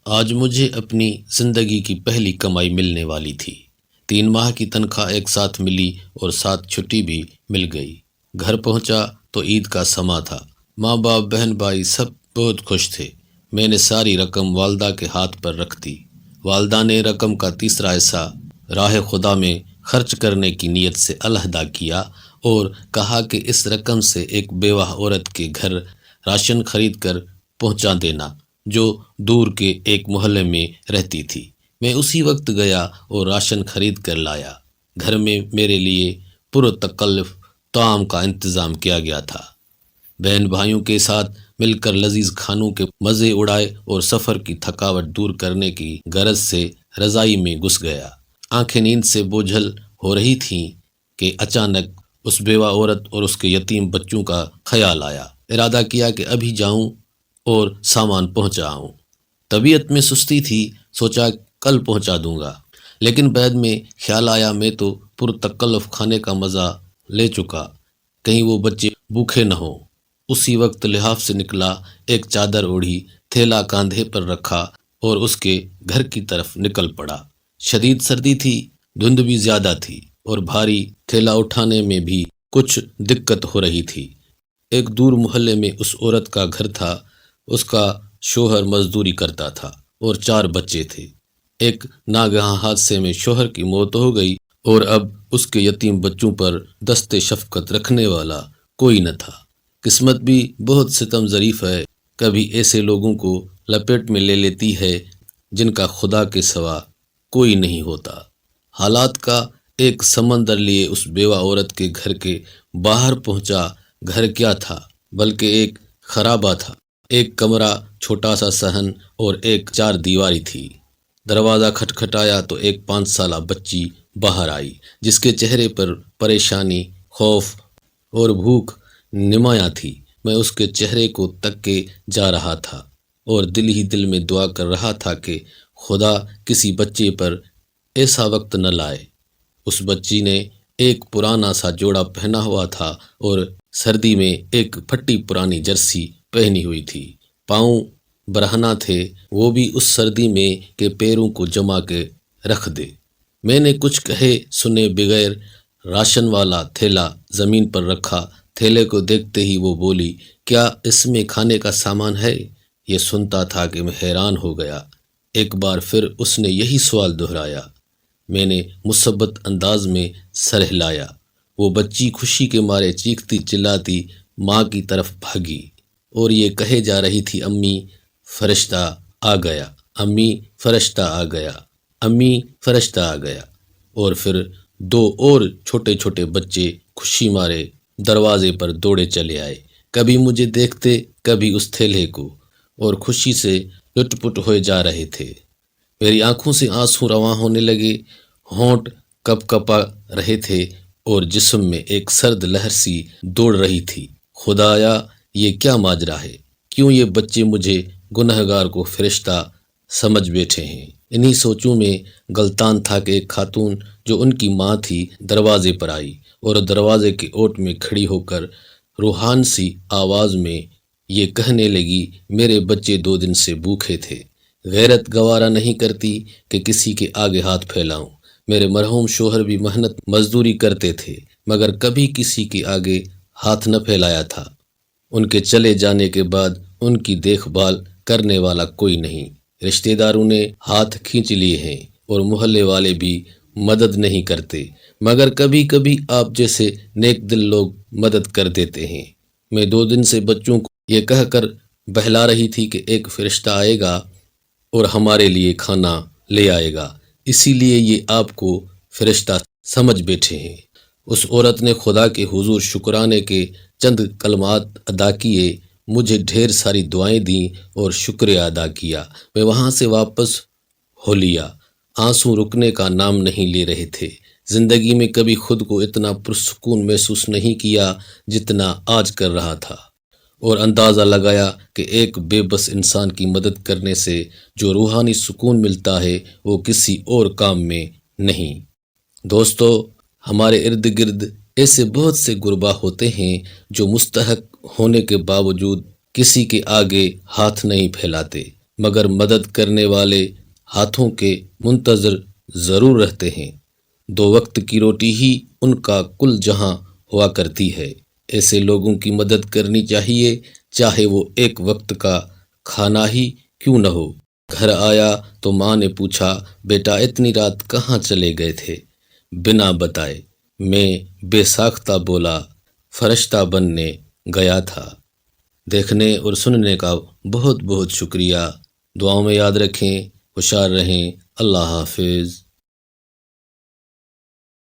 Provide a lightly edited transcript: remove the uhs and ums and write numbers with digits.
آج مجھے اپنی زندگی کی پہلی کمائی ملنے والی تھی۔ 3 ماہ کی تنخواہ ایک ساتھ ملی اور ساتھ چھٹی بھی مل گئی۔ گھر پہنچا تو عید کا سماں تھا۔ ماں باپ بہن بھائی سب بہت خوش تھے۔ میں نے ساری رقم والدہ کے ہاتھ پر رکھ دی۔ والدہ نے رقم کا تیسرا حصہ راہ خدا میں خرچ کرنے کی نیت سے علیحدہ کیا اور کہا کہ اس رقم سے ایک بیوہ عورت کے گھر راشن خرید کر پہنچا دینا جو دور کے ایک محلے میں رہتی تھی۔ میں اسی وقت گیا اور راشن خرید کر لایا۔ گھر میں میرے لیے پرتکلف طعام کا انتظام کیا گیا تھا۔ بہن بھائیوں کے ساتھ مل کر لذیذ کھانوں کے مزے اڑائے اور سفر کی تھکاوٹ دور کرنے کی غرض سے رضائی میں گھس گیا۔ آنکھیں نیند سے بوجھل ہو رہی تھیں کہ اچانک اس بیوہ عورت اور اس کے یتیم بچوں کا خیال آیا۔ ارادہ کیا کہ ابھی جاؤں اور سامان پہنچا آؤں۔ طبیعت میں سستی تھی، سوچا کل پہنچا دوں گا، لیکن بعد میں خیال آیا میں تو پرتکلف کھانے کا مزہ لے چکا، کہیں وہ بچے بھوکے نہ ہوں۔ اسی وقت لحاف سے نکلا، ایک چادر اوڑھی، تھیلا کاندھے پر رکھا اور اس کے گھر کی طرف نکل پڑا۔ شدید سردی تھی، دھند بھی زیادہ تھی اور بھاری تھیلا اٹھانے میں بھی کچھ دقت ہو رہی تھی۔ ایک دور محلے میں اس عورت کا گھر تھا۔ اس کا شوہر مزدوری کرتا تھا اور 4 بچے تھے۔ ایک ناگہاں حادثے میں شوہر کی موت ہو گئی اور اب اس کے یتیم بچوں پر دست شفقت رکھنے والا کوئی نہ تھا۔ قسمت بھی بہت ستم ظریف ہے، کبھی ایسے لوگوں کو لپیٹ میں لے لیتی ہے جن کا خدا کے سوا کوئی نہیں ہوتا۔ حالات کا ایک سمندر لیے اس بیوہ عورت کے گھر کے باہر پہنچا۔ گھر کیا تھا بلکہ ایک خرابہ تھا۔ ایک کمرہ، چھوٹا سا صحن اور ایک 4 دیواری تھی۔ دروازہ کھٹکھٹایا تو ایک 5 سالہ بچی باہر آئی جس کے چہرے پر پریشانی، خوف اور بھوک نمایاں تھی۔ میں اس کے چہرے کو تکے جا رہا تھا اور دل ہی دل میں دعا کر رہا تھا کہ خدا کسی بچے پر ایسا وقت نہ لائے۔ اس بچی نے ایک پرانا سا جوڑا پہنا ہوا تھا اور سردی میں ایک پھٹی پرانی جرسی پہنی ہوئی تھی۔ پاؤں برہنہ تھے، وہ بھی اس سردی میں کہ پیروں کو جما کے رکھ دے۔ میں نے کچھ کہے سنے بغیر راشن والا تھیلا زمین پر رکھا۔ تھیلے کو دیکھتے ہی وہ بولی، کیا اس میں کھانے کا سامان ہے؟ یہ سنتا تھا کہ میں حیران ہو گیا۔ ایک بار پھر اس نے یہی سوال دہرایا۔ میں نے مثبت انداز میں سر ہلایا۔ وہ بچی خوشی کے مارے چیختی چلاتی ماں کی طرف بھاگی اور یہ کہے جا رہی تھی، امی فرشتہ آ گیا، امی فرشتہ آ گیا، امی فرشتہ آ گیا۔ اور پھر 2 اور چھوٹے چھوٹے بچے خوشی مارے دروازے پر دوڑے چلے آئے، کبھی مجھے دیکھتے کبھی اس تھیلے کو، اور خوشی سے لٹ پٹ ہوئے جا رہے تھے۔ میری آنکھوں سے آنسو رواں ہونے لگے، ہونٹ کپ کپا رہے تھے اور جسم میں ایک سرد لہر سی دوڑ رہی تھی۔ خدایا، یہ کیا ماجرا ہے؟ کیوں یہ بچے مجھے گنہگار کو فرشتہ سمجھ بیٹھے ہیں؟ انہی سوچوں میں گلتان تھا کہ ایک خاتون جو ان کی ماں تھی دروازے پر آئی اور دروازے کے اوٹ میں کھڑی ہو کر روحان سی آواز میں یہ کہنے لگی، میرے بچے 2 دن سے بھوکے تھے۔ غیرت گوارا نہیں کرتی کہ کسی کے آگے ہاتھ پھیلاؤں۔ میرے مرحوم شوہر بھی محنت مزدوری کرتے تھے مگر کبھی کسی کے آگے ہاتھ نہ پھیلایا تھا۔ ان کے چلے جانے کے بعد ان کی دیکھ بھال کرنے والا کوئی نہیں۔ رشتہ داروں نے ہاتھ کھینچ لیے ہیں اور محلے والے بھی مدد نہیں کرتے، مگر کبھی کبھی آپ جیسے نیک دل لوگ مدد کر دیتے ہیں۔ میں 2 دن سے بچوں کو یہ کہہ کر بہلا رہی تھی کہ ایک فرشتہ آئے گا اور ہمارے لیے کھانا لے آئے گا، اسی لیے یہ آپ کو فرشتہ سمجھ بیٹھے ہیں۔ اس عورت نے خدا کے حضور شکرانے کے چند کلمات ادا کیے، مجھے ڈھیر ساری دعائیں دیں اور شکریہ ادا کیا۔ میں وہاں سے واپس ہو لیا۔ آنسو رکنے کا نام نہیں لے رہے تھے۔ زندگی میں کبھی خود کو اتنا پرسکون محسوس نہیں کیا جتنا آج کر رہا تھا، اور اندازہ لگایا کہ ایک بے بس انسان کی مدد کرنے سے جو روحانی سکون ملتا ہے وہ کسی اور کام میں نہیں۔ دوستو، ہمارے ارد گرد ایسے بہت سے غربا ہوتے ہیں جو مستحق ہونے کے باوجود کسی کے آگے ہاتھ نہیں پھیلاتے۔ مگر مدد کرنے والے ہاتھوں کے منتظر ضرور رہتے ہیں۔ 2 وقت کی روٹی ہی ان کا کل جہاں ہوا کرتی ہے۔ ایسے لوگوں کی مدد کرنی چاہیے، چاہے وہ ایک وقت کا کھانا ہی کیوں نہ ہو۔ گھر آیا تو ماں نے پوچھا، بیٹا اتنی رات کہاں چلے گئے تھے؟ بنا بتائے میں بے ساختہ بولا، فرشتہ بننے گیا تھا۔ دیکھنے اور سننے کا بہت بہت شکریہ۔ دعاؤں میں یاد رکھیں، ہوشیار رہیں۔ اللہ حافظ۔